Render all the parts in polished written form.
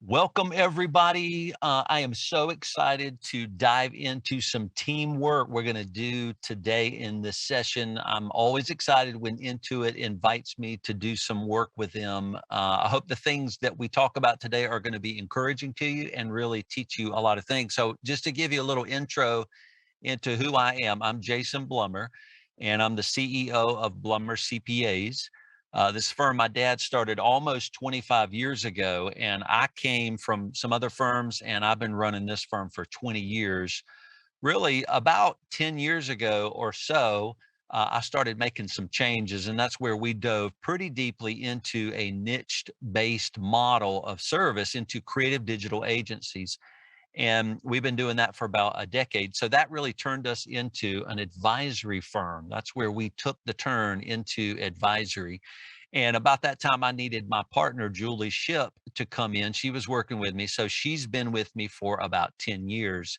Welcome, everybody. I am so excited to dive into some teamwork we're going to do today in this session. I'm always excited when Intuit invites me to do some work with them. I hope the things that we talk about today are going to be encouraging to you and really teach you a lot of things. So just to give you a little intro into who I am, I'm Jason Blummer, and I'm the CEO of Blummer CPAs. This firm my dad started almost 25 years ago, and I came from some other firms, and I've been running this firm for 20 years. Really, about 10 years ago or so, I started making some changes, and that's where we dove pretty deeply into a niche-based model of service into creative digital agencies. And we've been doing that for about a decade. So that really turned us into an advisory firm. That's where we took the turn into advisory. And about that time, I needed my partner, Julie Ship, to come in. She was working with me. So she's been with me for about 10 years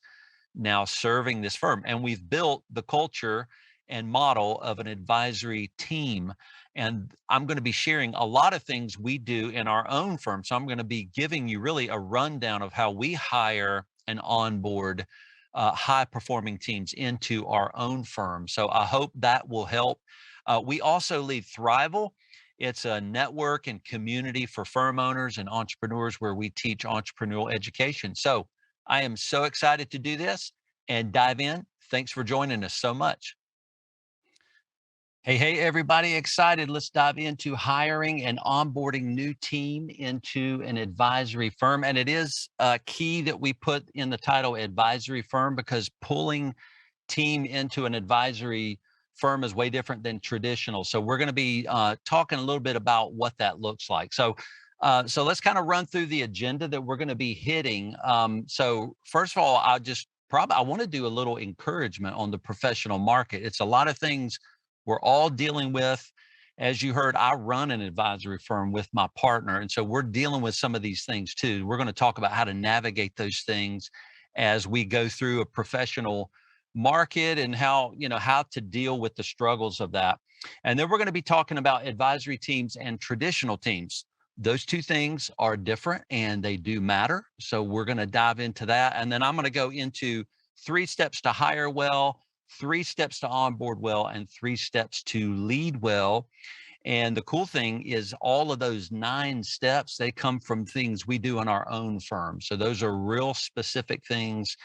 now serving this firm. And we've built the culture and model of an advisory team. And I'm going to be sharing a lot of things we do in our own firm. So I'm going to be giving you really a rundown of how we hire and onboard high performing teams into our own firm. So I hope that will help. We also lead Thrival. It's a network and community for firm owners and entrepreneurs where we teach entrepreneurial education. So I am so excited to do this and dive in. Thanks for joining us so much. Hey, everybody, excited. Let's dive into hiring and onboarding new team into an advisory firm. And it is key that we put in the title advisory firm because pulling team into an advisory firm is way different than traditional. So we're going to be talking a little bit about what that looks like. So let's kind of run through the agenda that we're going to be hitting. So first of all, I want to do a little encouragement on the professional market. It's a lot of things we're all dealing with. As you heard, I run an advisory firm with my partner. And so we're dealing with some of these things too. We're going to talk about how to navigate those things as we go through a professional market and how to deal with the struggles of that. And then we're going to be talking about advisory teams and traditional teams. Those two things are different and they do matter. So we're going to dive into that. And then I'm going to go into 3 steps to hire well, 3 steps to onboard well, and 3 steps to lead well. And the cool thing is all of those 9 steps, they come from things we do in our own firm. So those are real specific things.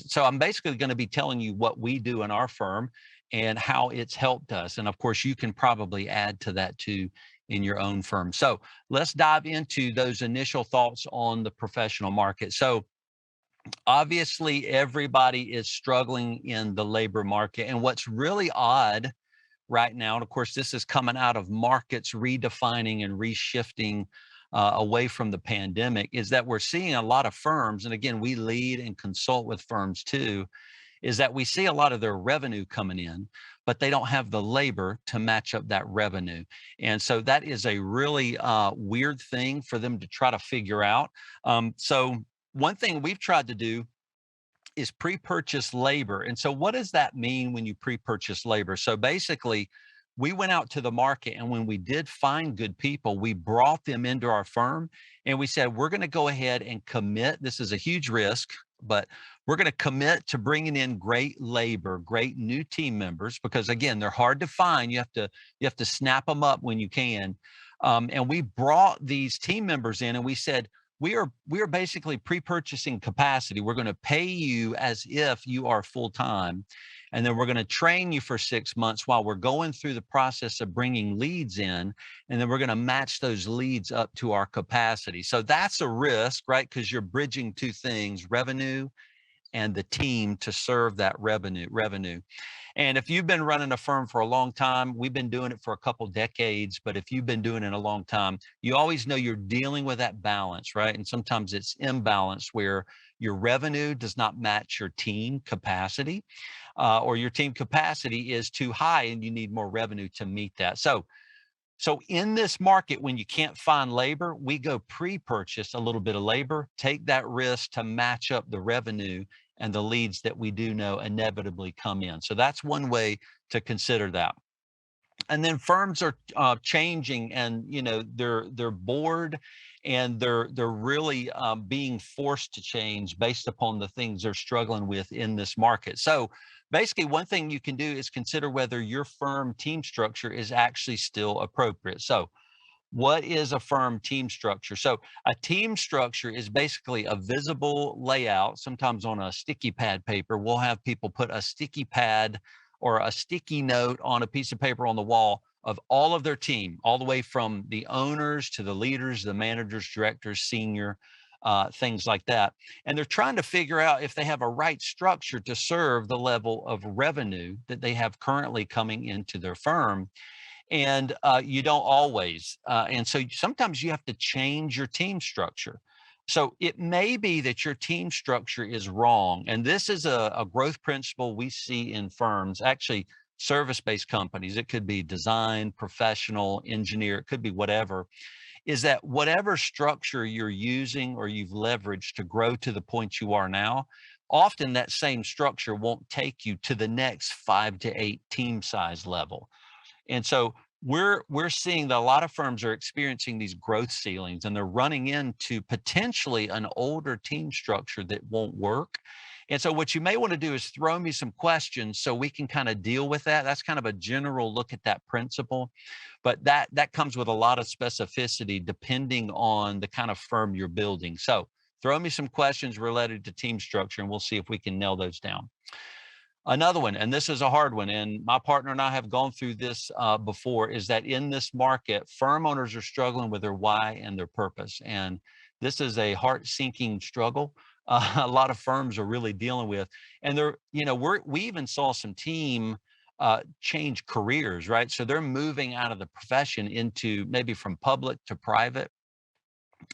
So I'm basically going to be telling you what we do in our firm and how it's helped us. And of course, you can probably add to that too in your own firm. So let's dive into those initial thoughts on the professional market. So obviously, everybody is struggling in the labor market. And what's really odd right now, and of course, this is coming out of markets redefining and reshifting away from the pandemic, is that we're seeing a lot of firms, and again, we lead and consult with firms too, is that we see a lot of their revenue coming in, but they don't have the labor to match up that revenue. And so that is a really weird thing for them to try to figure out. So one thing we've tried to do is pre-purchase labor. And so what does that mean when you pre-purchase labor? So basically, we went out to the market, and when we did find good people, we brought them into our firm and we said, we're going to go ahead and commit. This is a huge risk, but we're going to commit to bringing in great labor, great new team members, because again, they're hard to find. You have to snap them up when you can. And we brought these team members in and we said, we are basically pre-purchasing capacity. We're going to pay you as if you are full-time, and then we're going to train you for 6 months while we're going through the process of bringing leads in, and then we're going to match those leads up to our capacity. So that's a risk, right? Because you're bridging 2 things, revenue and the team to serve that revenue. And if you've been running a firm for a long time, we've been doing it for a couple decades, but if you've been doing it a long time, you always know you're dealing with that balance, right? And sometimes it's imbalance where your revenue does not match your team capacity, or your team capacity is too high and you need more revenue to meet that. So in this market, when you can't find labor, we go pre-purchase a little bit of labor, take that risk to match up the revenue and the leads that we do know inevitably come in. So that's one way to consider that. And then firms are changing, and they're bored and they're really being forced to change based upon the things they're struggling with in this market. So basically, one thing you can do is consider whether your firm team structure is actually still appropriate. So what is a firm team structure? So a team structure is basically a visible layout. Sometimes on a sticky pad paper, we'll have people put a sticky pad or a sticky note on a piece of paper on the wall of all of their team, all the way from the owners to the leaders, the managers, directors, senior, things like that. And they're trying to figure out if they have a right structure to serve the level of revenue that they have currently coming into their firm, and you don't always. And so sometimes you have to change your team structure. So it may be that your team structure is wrong. And this is a growth principle we see in firms, actually service-based companies. It could be design, professional, engineer, it could be whatever, is that whatever structure you're using or you've leveraged to grow to the point you are now, often that same structure won't take you to the next 5 to 8 team size level. And so we're seeing that a lot of firms are experiencing these growth ceilings, and they're running into potentially an older team structure that won't work. And so what you may want to do is throw me some questions so we can kind of deal with that. That's kind of a general look at that principle, but that comes with a lot of specificity depending on the kind of firm you're building. So throw me some questions related to team structure, and we'll see if we can nail those down. Another one, and this is a hard one, and my partner and I have gone through this before, is that in this market, firm owners are struggling with their why and their purpose. And this is a heart-sinking struggle. A lot of firms are really dealing with, and we even saw some team change careers, right? So they're moving out of the profession into maybe from public to private,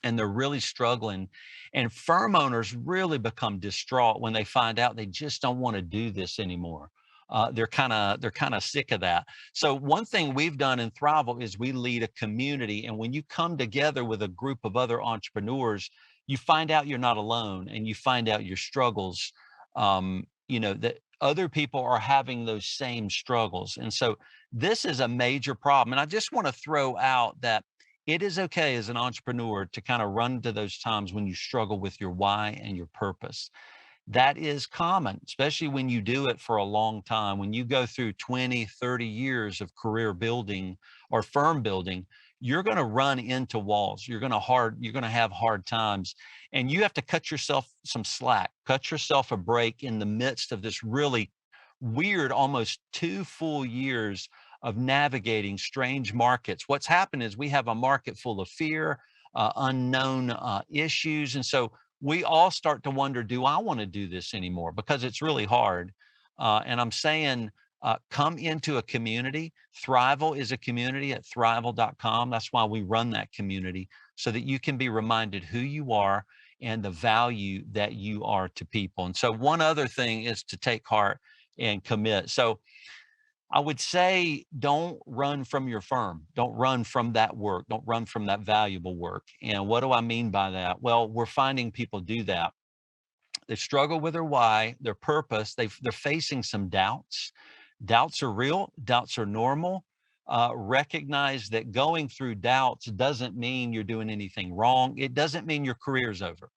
and they're really struggling. And firm owners really become distraught when they find out they just don't want to do this anymore. They're kind of sick of that. So one thing we've done in Thrival is we lead a community, and when you come together with a group of other entrepreneurs, you find out you're not alone, and you find out your struggles. That other people are having those same struggles, and so this is a major problem. And I just want to throw out that it is okay as an entrepreneur to kind of run into those times when you struggle with your why and your purpose. That is common, especially when you do it for a long time. When you go through 20, 30 years of career building or firm building, you're going to run into walls. You're going to have hard times, and you have to cut yourself some slack, cut yourself a break in the midst of this really weird, almost 2 full years of navigating strange markets. What's happened is we have a market full of fear, unknown issues. And so we all start to wonder, do I want to do this anymore? Because it's really hard. And I'm saying, come into a community. Thrival is a community at thrival.com. That's why we run that community, so that you can be reminded who you are and the value that you are to people. And so one other thing is to take heart and commit. So I would say don't run from your firm. Don't run from that work. Don't run from that valuable work. And what do I mean by that? Well, we're finding people do that. They struggle with their why, their purpose. They're facing some doubts. Doubts are real. Doubts are normal. Recognize that going through doubts doesn't mean you're doing anything wrong. It doesn't mean your career's over.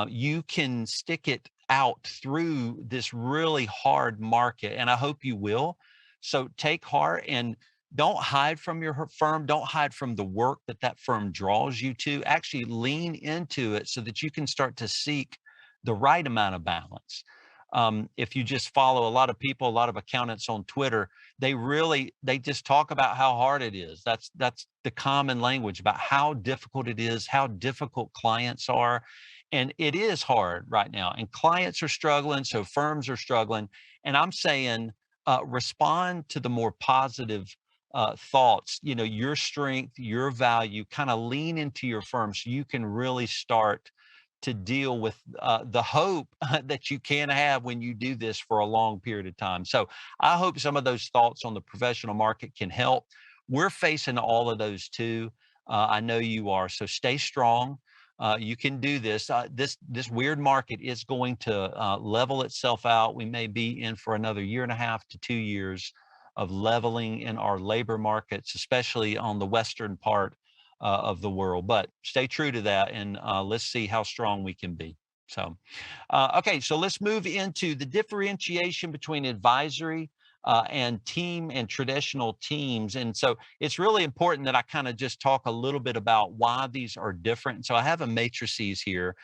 You can stick it out through this really hard market, and I hope you will. So take heart and don't hide from your firm. Don't hide from the work that firm draws you to. Actually lean into it so that you can start to seek the right amount of balance. If you just follow a lot of people, a lot of accountants on Twitter, they just talk about how hard it is. That's the common language about how difficult it is, how difficult clients are. And it is hard right now. And clients are struggling, so firms are struggling. And I'm saying, respond to the more positive thoughts, your strength, your value, kind of lean into your firm so you can really start to deal with the hope that you can have when you do this for a long period of time. So I hope some of those thoughts on the professional market can help. We're facing all of those too. I know you are. So stay strong. You can do this. This weird market is going to level itself out. We may be in for another 1.5 to 2 years of leveling in our labor markets, especially on the western part of the world. But stay true to that, and let's see how strong we can be. So, okay, so let's move into the differentiation between advisory and team and traditional teams. And so it's really important that I kind of just talk a little bit about why these are different. So I have a matrices here.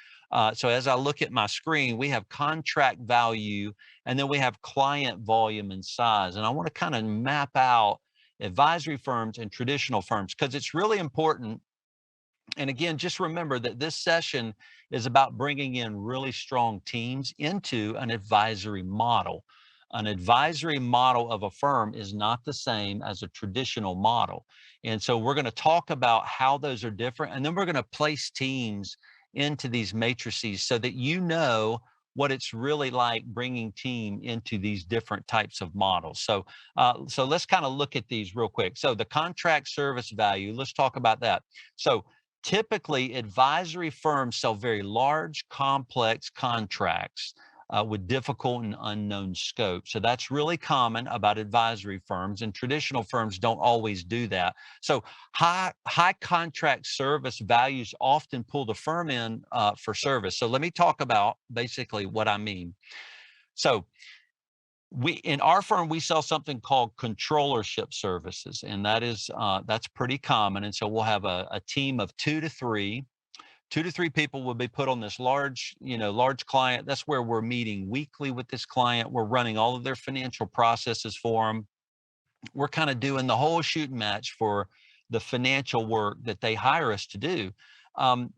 So as I look at my screen, we have contract value, and then we have client volume and size. And I want to kind of map out advisory firms and traditional firms because it's really important. And again, just remember that this session is about bringing in really strong teams into an advisory model. An advisory model of a firm is not the same as a traditional model. And so we're going to talk about how those are different, and then we're going to place teams into these matrices so that you know what it's really like bringing team into these different types of models. So let's kind of look at these real quick. So the contract service value, let's talk about that. So typically, advisory firms sell very large, complex contracts with difficult and unknown scope. So that's really common about advisory firms, and traditional firms don't always do that. So high contract service values often pull the firm in for service. So let me talk about basically what I mean. So in our firm, we sell something called controllership services, and that's pretty common. And so we'll have a team of two to three people will be put on this large client. That's where we're meeting weekly with this client. We're running all of their financial processes for them. We're kind of doing the whole shoot and match for the financial work that they hire us to do.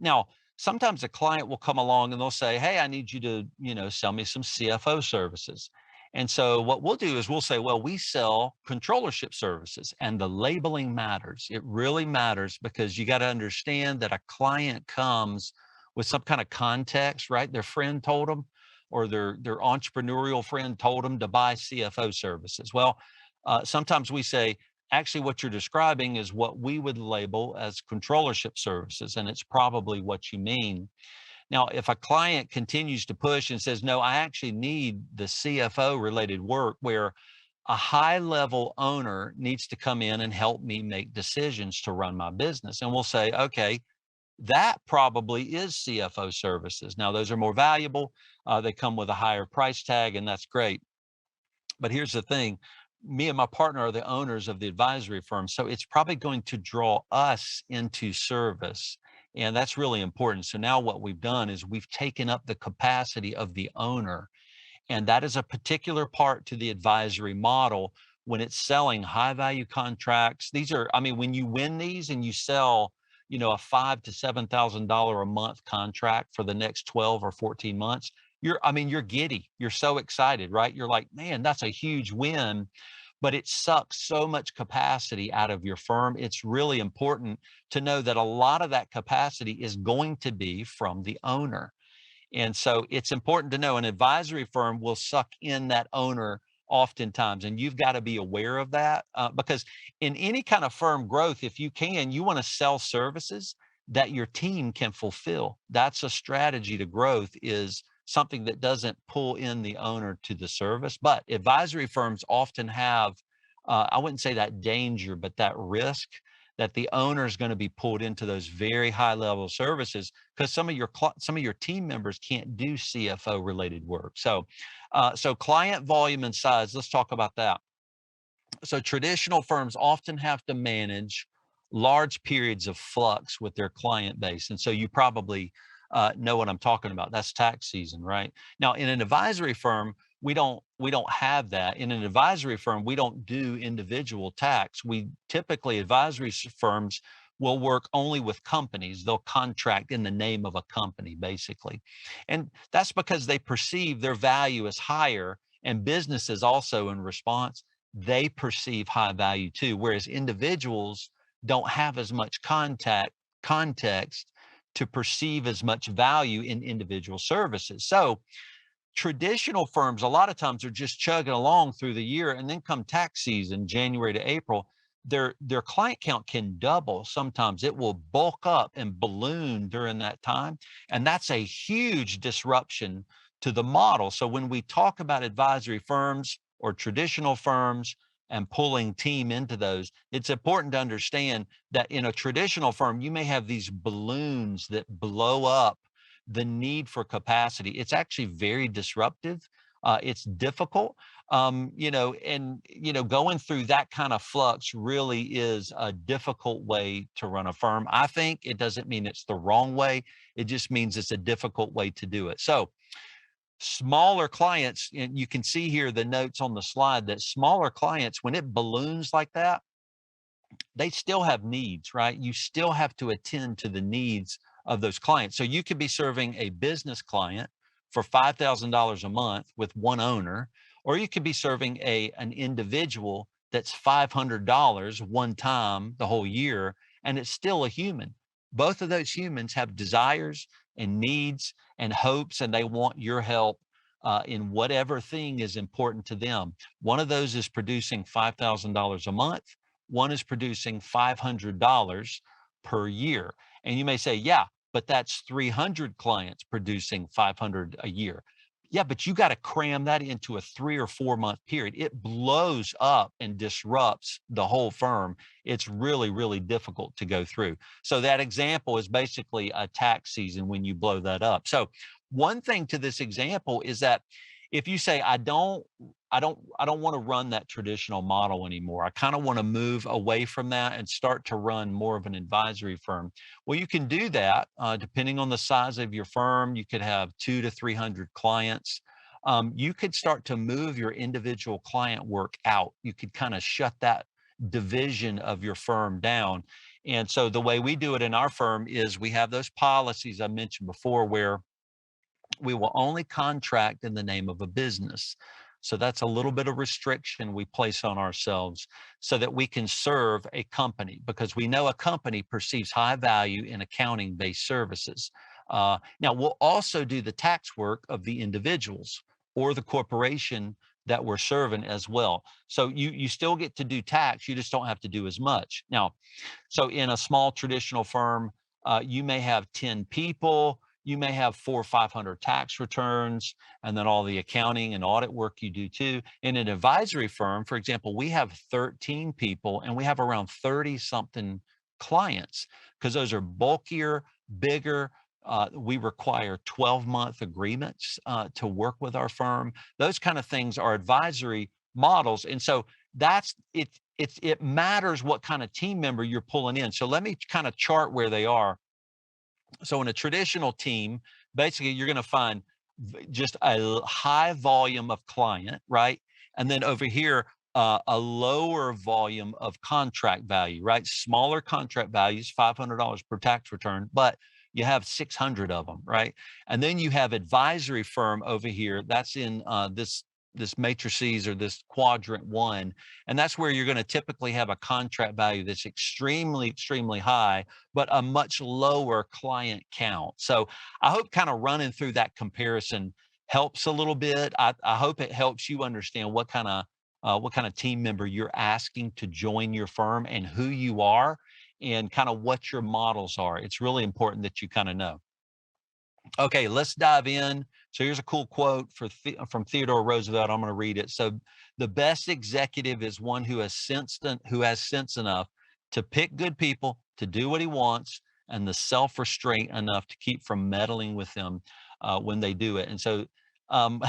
Now, sometimes a client will come along and they'll say, "Hey, I need you to, sell me some CFO services." And so what we'll do is we'll say, "Well, we sell controllership services," and the labeling matters. It really matters because you got to understand that a client comes with some kind of context, right? Their friend told them, or their entrepreneurial friend told them to buy CFO services. Well, sometimes we say, actually, what you're describing is what we would label as controllership services, and it's probably what you mean. Now, if a client continues to push and says, "No, I actually need the CFO related work," where a high level owner needs to come in and help me make decisions to run my business. And we'll say, "Okay, that probably is CFO services." Now, those are more valuable. They come with a higher price tag, and that's great. But here's the thing, me and my partner are the owners of the advisory firm. So it's probably going to draw us into service. And that's really important. So now what we've done is we've taken up the capacity of the owner. And that is a particular part to the advisory model when it's selling high value contracts. These are, I mean, when you win these and you sell, a $5,000 to $7,000 a month contract for the next 12 or 14 months, you're giddy. You're so excited, right? You're like, man, that's a huge win, but it sucks so much capacity out of your firm. It's really important to know that a lot of that capacity is going to be from the owner. And so it's important to know an advisory firm will suck in that owner oftentimes. And you've got to be aware of that because in any kind of firm growth, if you can, you want to sell services that your team can fulfill. That's a strategy to growth, is something that doesn't pull in the owner to the service. But advisory firms often have, I wouldn't say that danger, but that risk that the owner is going to be pulled into those very high level services because some of your team members can't do CFO related work. So client volume and size. Let's talk about that. So traditional firms often have to manage large periods of flux with their client base, and so you probably know what I'm talking about. That's tax season, right? Now, in an advisory firm, we don't have that. In an advisory firm, we don't do individual tax. We typically, advisory firms will work only with companies. They'll contract in the name of a company, basically, and that's because they perceive their value as higher, and businesses also, in response, they perceive high value too. Whereas individuals don't have as much context to perceive as much value in individual services. So traditional firms, a lot of times, are just chugging along through the year, and then come tax season, January to April, their client count can double. Sometimes it will bulk up and balloon during that time, and that's a huge disruption to the model. So when we talk about advisory firms or traditional firms, and pulling team into those, it's important to understand that in a traditional firm, you may have these balloons that blow up the need for capacity. It's actually very disruptive. It's difficult, going through that kind of flux really is a difficult way to run a firm. I think it doesn't mean it's the wrong way. It just means it's a difficult way to do it. So smaller clients, and you can see here the notes on the slide that smaller clients, when it balloons like that, they still have needs, right? You still have to attend to the needs of those clients. So you could be serving a business client for $5,000 a month with one owner, or you could be serving an individual that's $500 one time the whole year, and it's still a human. Both of those humans have desires and needs and hopes, and they want your help in whatever thing is important to them. One of those is producing $5,000 a month. One is producing $500 per year. And you may say, yeah, but that's 300 clients producing 500 a year. Yeah, but you got to cram that into a 3 or 4 month period. It blows up and disrupts the whole firm. It's really, really difficult to go through. So that example is basically a tax season when you blow that up. So one thing to this example is that if you say, I don't want to run that traditional model anymore. I kind of want to move away from that and start to run more of an advisory firm. Well, you can do that depending on the size of your firm. You could have 200 to 300 clients. You could start to move your individual client work out. You could kind of shut that division of your firm down. And so the way we do it in our firm is we have those policies I mentioned before where we will only contract in the name of a business. So that's a little bit of restriction we place on ourselves so that we can serve a company, because we know a company perceives high value in accounting-based services. Now, we'll also do the tax work of the individuals or the corporation that we're serving as well. So you still get to do tax, you just don't have to do as much. Now, so in a small traditional firm, you may have 10 people, you may have 400 or 500 tax returns, and then all the accounting and audit work you do too. In an advisory firm, for example, we have 13 people and we have around 30 something clients because those are bulkier, bigger. We require 12-month agreements to work with our firm. Those kind of things are advisory models. And so that's it. It matters what kind of team member you're pulling in. So let me kind of chart where they are. So in a traditional team, basically you're going to find just a high volume of client, right? And then over here, a lower volume of contract value, right? Smaller contract values, $500 per tax return, but you have 600 of them, right? And then you have advisory firm over here. That's in this matrices or this quadrant one. And that's where you're going to typically have a contract value that's extremely, extremely high, but a much lower client count. So I hope kind of running through that comparison helps a little bit. I hope it helps you understand what kind of team member you're asking to join your firm and who you are and kind of what your models are. It's really important that you kind of know. Okay, let's dive in. So here's a cool quote from Theodore Roosevelt. I'm going to read it. So the best executive is one who has sense enough to pick good people, to do what he wants, and the self-restraint enough to keep from meddling with them when they do it. And so um,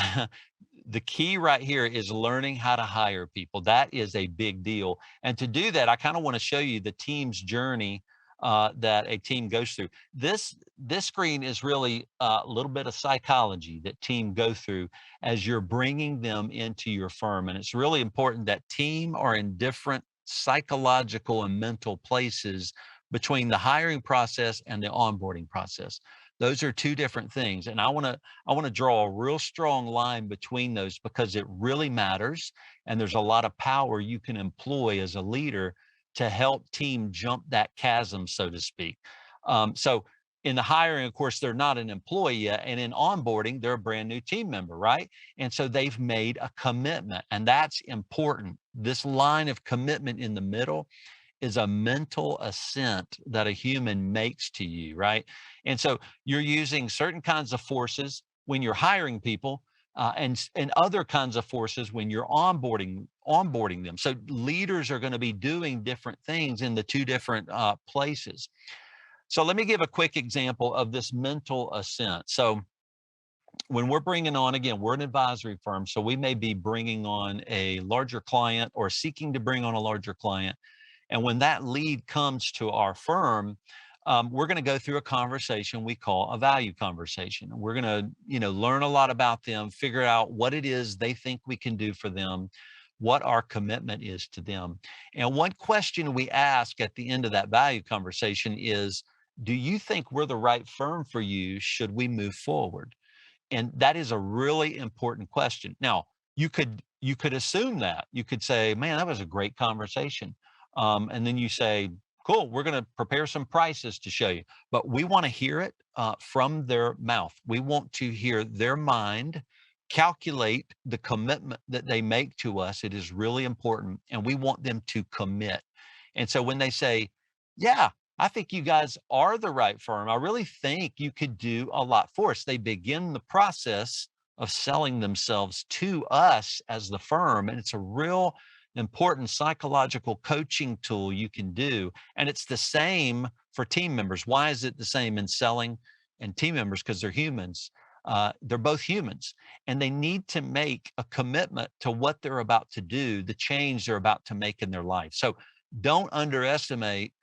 the key right here is learning how to hire people. That is a big deal. And to do that, I kind of want to show you the team's journey that a team goes through. This screen is really a little bit of psychology that team go through as you're bringing them into your firm. And it's really important that team are in different psychological and mental places between the hiring process and the onboarding process. Those are two different things. And I want to draw a real strong line between those because it really matters. And there's a lot of power you can employ as a leader to help team jump that chasm, so to speak. So in the hiring, of course, they're not an employee yet. And in onboarding, they're a brand new team member, right? And so they've made a commitment, and that's important. This line of commitment in the middle is a mental assent that a human makes to you, right? And so you're using certain kinds of forces when you're hiring people, and other kinds of forces when you're onboarding them. So leaders are going to be doing different things in the two different places. So let me give a quick example of this mental ascent. So when we're bringing on, again, we're an advisory firm, so we may be bringing on a larger client or seeking to bring on a larger client. And when that lead comes to our firm, we're going to go through a conversation we call a value conversation. We're going to, learn a lot about them, figure out what it is they think we can do for them, what our commitment is to them. And one question we ask at the end of that value conversation is, do you think we're the right firm for you? Should we move forward? And that is a really important question. Now, you could assume that. You could say, man, that was a great conversation. And then you say, cool, we're going to prepare some prices to show you. But we want to hear it from their mouth. We want to hear their mind calculate the commitment that they make to us. It is really important. And we want them to commit. And so when they say, yeah, I think you guys are the right firm. I really think you could do a lot for us. They begin the process of selling themselves to us as the firm. And it's a real important psychological coaching tool you can do. And it's the same for team members. Why is it the same in selling and team members? Because they're humans. They're both humans, and they need to make a commitment to what they're about to do, the change they're about to make in their life. So don't underestimate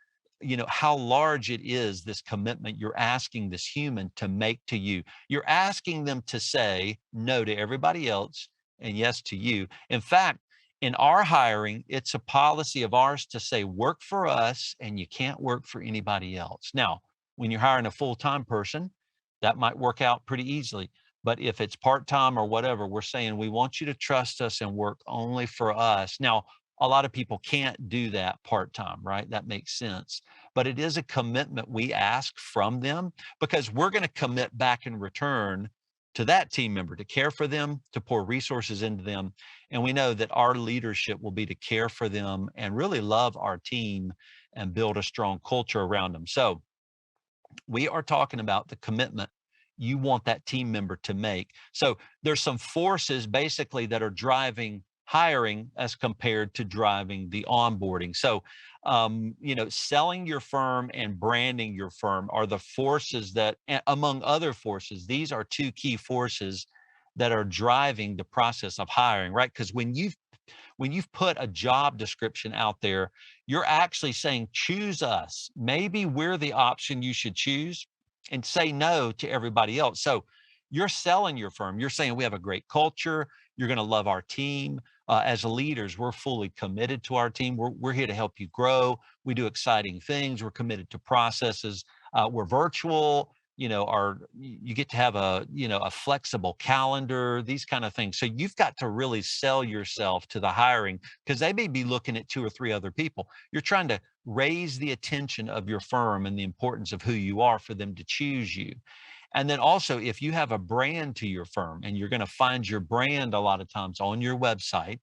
how large it is, this commitment you're asking this human to make to you. You're asking them to say no to everybody else and yes to you. In fact, in our hiring, it's a policy of ours to say work for us and you can't work for anybody else. Now, when you're hiring a full-time person, that might work out pretty easily. But if it's part-time or whatever, we're saying we want you to trust us and work only for us. Now, a lot of people can't do that part-time, right? That makes sense. But it is a commitment we ask from them because we're going to commit back in return to that team member to care for them, to pour resources into them. And we know that our leadership will be to care for them and really love our team and build a strong culture around them. So we are talking about the commitment you want that team member to make. So there's some forces basically that are driving hiring as compared to driving the onboarding. So, selling your firm and branding your firm are the forces that, among other forces, these are two key forces that are driving the process of hiring, right? Because when you've put a job description out there, you're actually saying, choose us. Maybe we're the option you should choose, and say no to everybody else. So you're selling your firm. You're saying we have a great culture. You're going to love our team. As leaders, we're fully committed to our team. We're here to help you grow. We do exciting things. We're committed to processes. We're virtual. You get to have a flexible calendar, these kind of things. So you've got to really sell yourself to the hiring because they may be looking at two or three other people. You're trying to raise the attention of your firm and the importance of who you are for them to choose you. And then also, if you have a brand to your firm, and you're going to find your brand a lot of times on your website,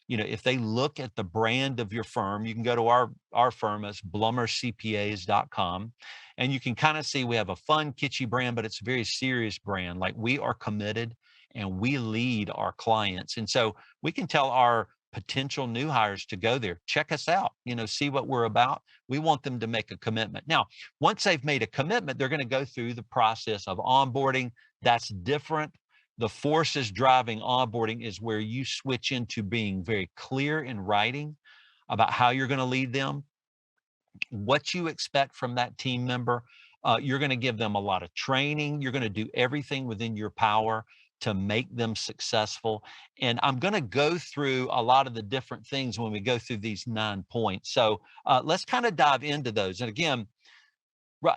if they look at the brand of your firm, you can go to our firm, it's blummercpas.com, and you can kind of see we have a fun, kitschy brand, but it's a very serious brand. Like, we are committed and we lead our clients. And so we can tell our potential new hires to go there, check us out, see what we're about. We want them to make a commitment. Now, once they've made a commitment, they're going to go through the process of onboarding. That's different. The forces driving onboarding is where you switch into being very clear in writing about how you're going to lead them, what you expect from that team member. You're going to give them a lot of training. You're going to do everything within your power to make them successful. And I'm going to go through a lot of the different things when we go through these 9 points. So let's kind of dive into those. And again,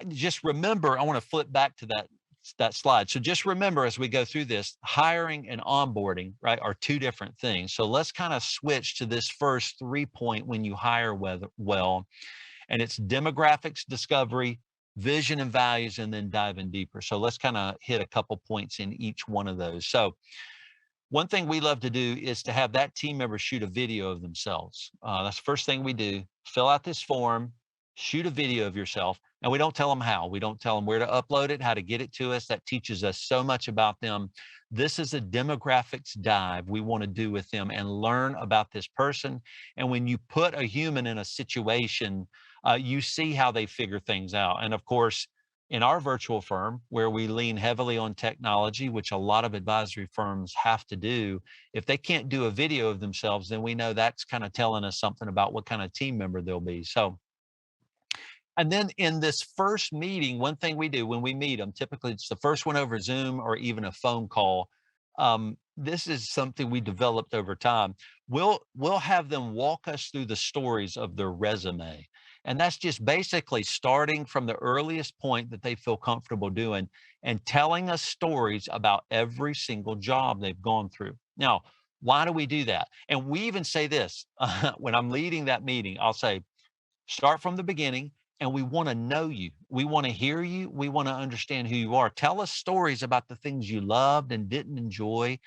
just remember, I want to flip back to that slide. So just remember, as we go through this, hiring and onboarding, right, are two different things. So let's kind of switch to this first 3-point when you hire well, and it's demographics, discovery, vision and values, and then diving deeper. So let's kind of hit a couple points in each one of those. So one thing we love to do is to have that team member shoot a video of themselves. That's the first thing we do. Fill out this form. shoot a video of yourself. And we don't tell them how. We don't tell them where to upload it, how to get it to us. That teaches us so much about them. This is a demographics dive we want to do with them and learn about this person. And when you put a human in a situation, you see how they figure things out. And of course, in our virtual firm, where we lean heavily on technology, which a lot of advisory firms have to do, if they can't do a video of themselves, then we know that's kind of telling us something about what kind of team member they'll be. So, and then in this first meeting, one thing we do when we meet them, typically it's the first one over Zoom or even a phone call. This is something we developed over time. We'll have them walk us through the stories of their resume. And that's just basically starting from the earliest point that they feel comfortable doing and telling us stories about every single job they've gone through. Now, why do we do that? And we even say this when I'm leading that meeting, I'll say, start from the beginning, and we want to know you. We want to hear you. We want to understand who you are. Tell us stories about the things you loved and didn't enjoy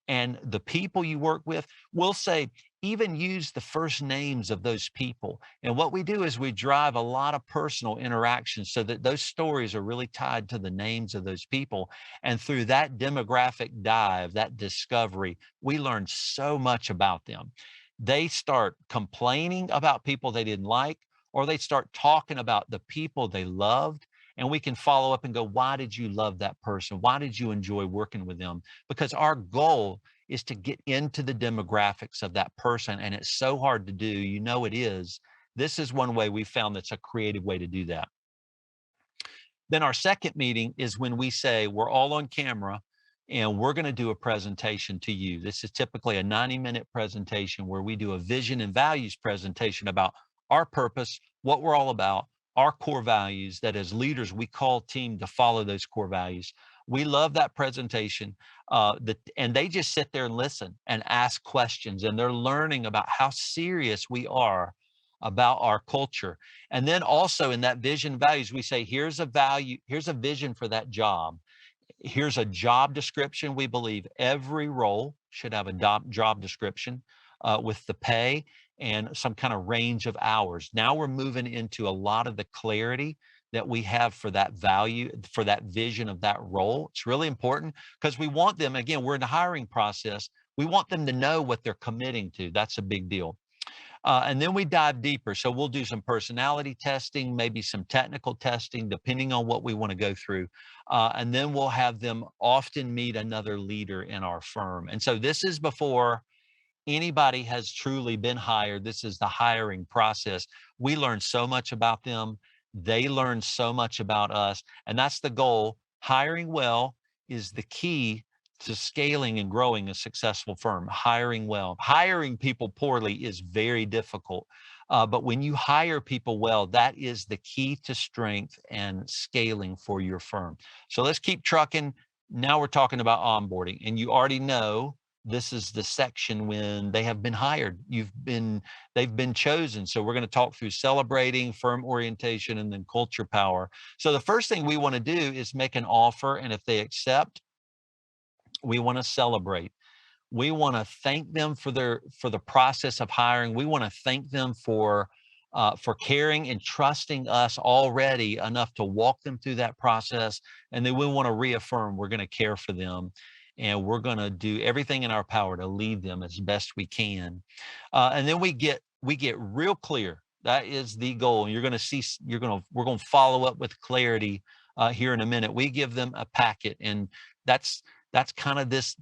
and the people you work with. We'll say, even use the first names of those people. And what we do is we drive a lot of personal interactions so that those stories are really tied to the names of those people. And through that demographic dive, that discovery, we learn so much about them. They start complaining about people they didn't like, or they start talking about the people they loved. And we can follow up and go, why did you love that person? Why did you enjoy working with them? Because our goal is to get into the demographics of that person. And it's so hard to do. You know, it is. This is one way we found that's a creative way to do that. Then our second meeting is when we say we're all on camera and we're going to do a presentation to you. This is typically a 90-minute presentation where we do a vision and values presentation about our purpose, what we're all about, our core values, that as leaders, we call team to follow those core values. We love that presentation. And they just sit there and listen and ask questions, and they're learning about how serious we are about our culture. And then also in that vision values, we say, here's a value, here's a vision for that job. Here's a job description. We believe every role should have a job description with the pay and some kind of range of hours. Now we're moving into a lot of the clarity that we have for that value, for that vision of that role. It's really important because we want them, again, we're in the hiring process. We want them to know what they're committing to. That's a big deal. And then we dive deeper. So we'll do some personality testing, maybe some technical testing, depending on what we want to go through. And then we'll have them often meet another leader in our firm. And so this is before anybody has truly been hired. This is the hiring process. We learn so much about them. They learn so much about us. And that's the goal. Hiring well is the key to scaling and growing a successful firm. Hiring well. Hiring people poorly is very difficult. But when you hire people well, that is the key to strength and scaling for your firm. So let's keep trucking. Now we're talking about onboarding, and you already know this is the section when they have been hired. They've been chosen. So we're going to talk through celebrating, firm orientation, and then culture power. So the first thing we want to do is make an offer, and if they accept, we want to celebrate. We want to thank them for the process of hiring. We want to thank them for caring and trusting us already enough to walk them through that process. And then we want to reaffirm we're going to care for them, and we're going to do everything in our power to lead them as best we can. And then we get real clear. That is the goal. And you're going to see, we're going to follow up with clarity here in a minute. We give them a packet, and that's kind of this,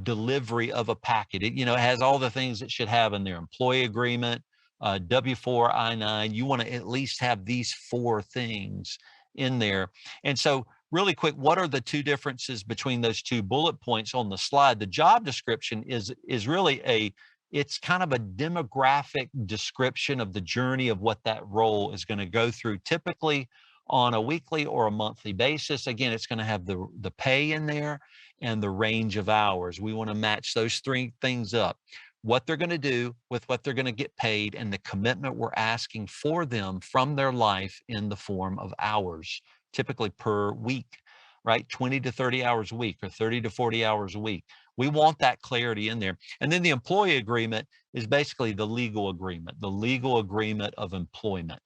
delivery of a packet. It has all the things it should have in their employee agreement, W-4, I-9. You want to at least have these 4 things in there. And so really quick, what are the 2 differences between those 2 bullet points on the slide? The job description is really it's kind of a demographic description of the journey of what that role is going to go through, typically on a weekly or a monthly basis. Again, it's going to have the pay in there and the range of hours. We want to match those 3 things up. What they're going to do with what they're going to get paid, and the commitment we're asking for them from their life in the form of hours, typically per week, right? 20 to 30 hours a week or 30 to 40 hours a week. We want that clarity in there. And then the employee agreement is basically the legal agreement of employment,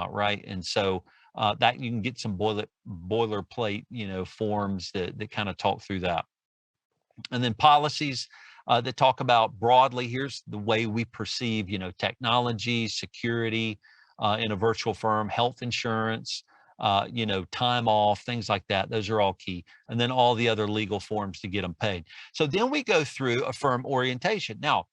right? And so that you can get some boilerplate, forms that kind of talk through that. And then policies that talk about broadly, here's the way we perceive, technology, security in a virtual firm, health insurance, time off, things like that. Those are all key. And then all the other legal forms to get them paid. So then we go through a firm orientation. Now,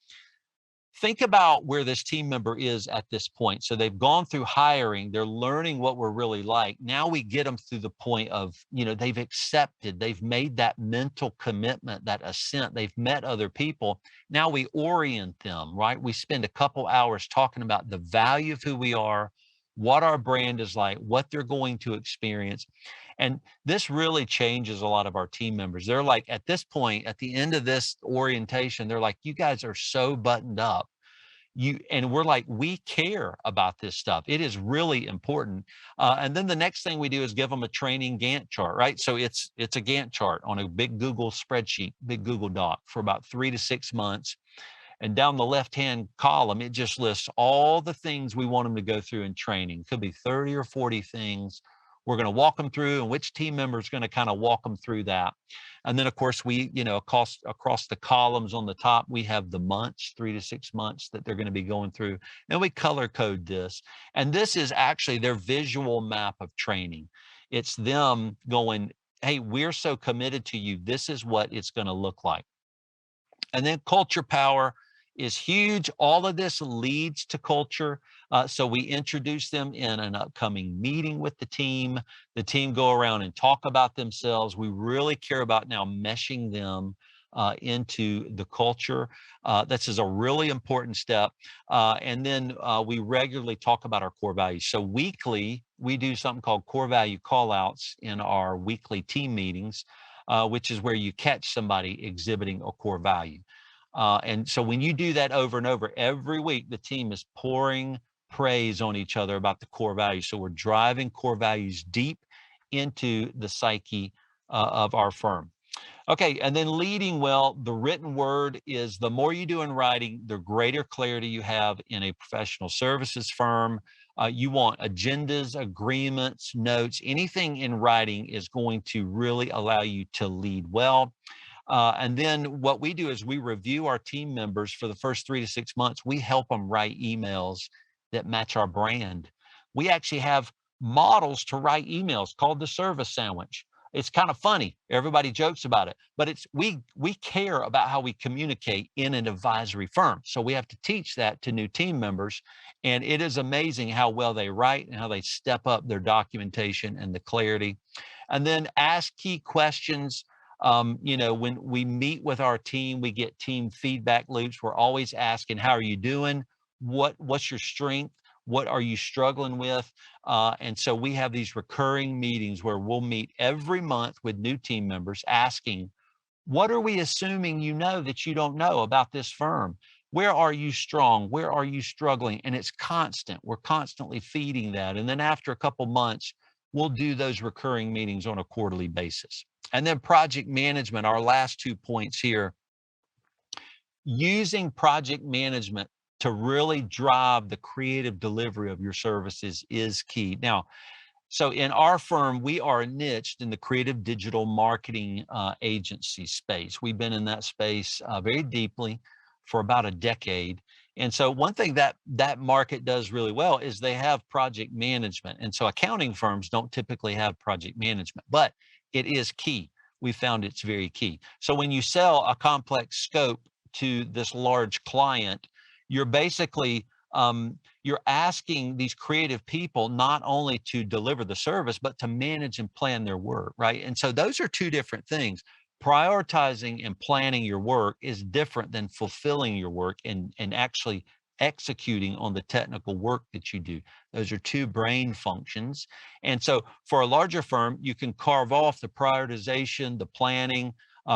think about where this team member is at this point. So they've gone through hiring, they're learning what we're really like. Now we get them through the point of, they've accepted, they've made that mental commitment, that assent, they've met other people. Now we orient them, right? We spend a couple hours talking about the value of who we are, what our brand is like, what they're going to experience. And this really changes a lot of our team members. They're like, at this point, at the end of this orientation, they're like, you guys are so buttoned up. And we're like, we care about this stuff. It is really important. And then the next thing we do is give them a training Gantt chart, right? So it's a Gantt chart on a big Google spreadsheet, big Google Doc for about 3 to 6 months. And down the left-hand column, it just lists all the things we want them to go through in training. Could be 30 or 40 things. We're going to walk them through, and which team member is going to kind of walk them through that. And then, of course, we, across the columns on the top, we have the months, 3 to 6 months that they're going to be going through. And we color code this. And this is actually their visual map of training. It's them going, hey, we're so committed to you. This is what it's going to look like. And then culture power is huge. All of this leads to culture. So we introduce them in an upcoming meeting with the team. The team go around and talk about themselves. We really care about now meshing them into the culture. This is a really important step. And then we regularly talk about our core values. So weekly, we do something called core value callouts in our weekly team meetings, which is where you catch somebody exhibiting a core value. And so when you do that over and over, every week, the team is pouring praise on each other about the core values. So we're driving core values deep into the psyche of our firm. Okay, and then leading well, the written word is the more you do in writing, the greater clarity you have in a professional services firm. You want agendas, agreements, notes, anything in writing is going to really allow you to lead well. And then what we do is we review our team members for the first 3 to 6 months. We help them write emails that match our brand. We actually have models to write emails called the service sandwich. It's kind of funny. Everybody jokes about it, but we care about how we communicate in an advisory firm. So we have to teach that to new team members. And it is amazing how well they write and how they step up their documentation and the clarity. And then ask key questions. When we meet with our team, we get team feedback loops. We're always asking, how are you doing? What's your strength? What are you struggling with? And so we have these recurring meetings where we'll meet every month with new team members asking, what are we assuming you know that you don't know about this firm? Where are you strong? Where are you struggling? And it's constant. We're constantly feeding that. And then after a couple months, we'll do those recurring meetings on a quarterly basis. And then project management, our last 2 points here. Using project management to really drive the creative delivery of your services is key. Now, so in our firm, we are niched in the creative digital marketing agency space. We've been in that space very deeply for about a decade. And so one thing that market does really well is they have project management. And so accounting firms don't typically have project management, but it is key. We found it's very key. So when you sell a complex scope to this large client, you're basically you're asking these creative people not only to deliver the service, but to manage and plan their work, right? And so those are two different things. Prioritizing and planning your work is different than fulfilling your work and actually executing on the technical work that you do. Those are two brain functions. And so for a larger firm, you can carve off the prioritization, the planning,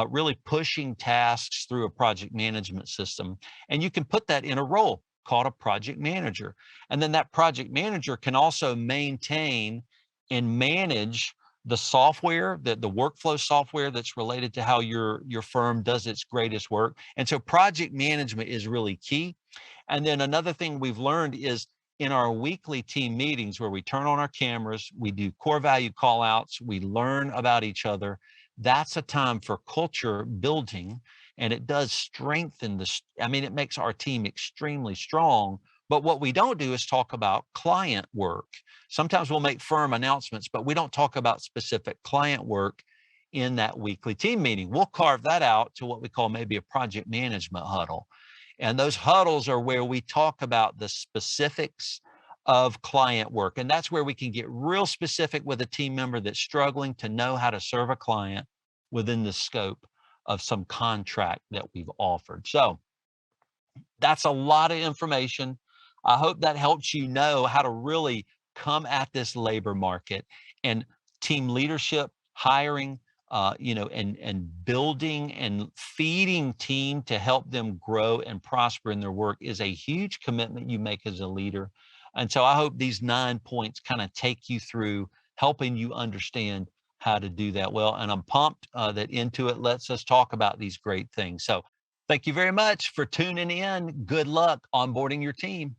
really pushing tasks through a project management system. And you can put that in a role called a project manager. And then that project manager can also maintain and manage the software, the workflow software that's related to how your firm does its greatest work. And so project management is really key. And then another thing we've learned is in our weekly team meetings where we turn on our cameras, we do core value call outs, we learn about each other. That's a time for culture building, and it does strengthen I mean, it makes our team extremely strong. But what we don't do is talk about client work. Sometimes we'll make firm announcements, but we don't talk about specific client work in that weekly team meeting. We'll carve that out to what we call maybe a project management huddle. And those huddles are where we talk about the specifics of client work. And that's where we can get real specific with a team member that's struggling to know how to serve a client within the scope of some contract that we've offered. So that's a lot of information. I hope that helps you know how to really come at this labor market. And team leadership, hiring, and building and feeding team to help them grow and prosper in their work is a huge commitment you make as a leader. And so I hope these 9 points kind of take you through helping you understand how to do that well. And I'm pumped that Intuit lets us talk about these great things. So thank you very much for tuning in. Good luck onboarding your team.